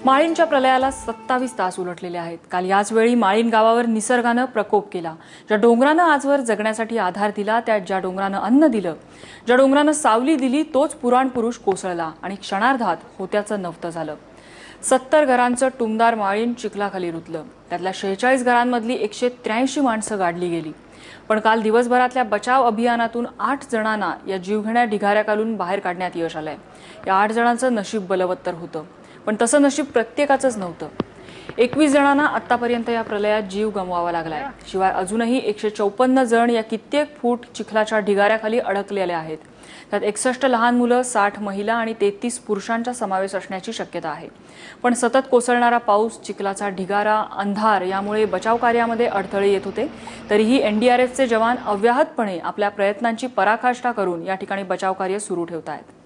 माळींच्या प्रलयाला 27 तास उलटलेले आहेत। काल याच वेळी माळीन गावावर निसर्गाने प्रकोप केला। ज्या डोंगराने आजवर जगण्यासाठी आधार दिला, त्या ज्या डोंगराने अन्न दिलं, ज्या डोंगराने सावली दिली, तोच पुराण पुरुष कोसळला आणि क्षणार्धात होत्याचं नव्हतं झालं। 70 घरांचं टुमदार माळीन चिखलाखाली रुतलं। त्यातल्या 46 घरांमधली 183 माणसं गाडली गेली। पण काल दिवसभरातल्या बचाव अभियानातून 8 जणांना या जीवघेण्या ढिगाऱ्याखालून बाहेर काढण्यात यश आलंय। या 8 जणांचं नशीब बलवत्तर होतं, पण तसं नशीब प्रत्येकाचंच नव्हतं। 21 जणांना आतापर्यंत या प्रलयात जीव गमवावा लागलाय। शिवाय अजूनही 154 जण या कित्येक फूट चिखलाच्या ढिगाऱ्याखाली अडकलेले आहेत। त्यात 61 लहान मुलं, 60 महिला आणि 33 पुरुषांचा समावेश असण्याची शक्यता आहे। पण सतत कोसळणारा पाऊस, चिखलाचा ढिगारा, अंधार यामुळे बचाव कार्यामध्ये अडथळे येत होते। तरीही एनडीआरएफचे जवान अव्याहतपणे आपल्या प्रयत्नांची पराकाष्ठा करून या ठिकाणी बचाव कार्य सुरू ठेवत आहेत।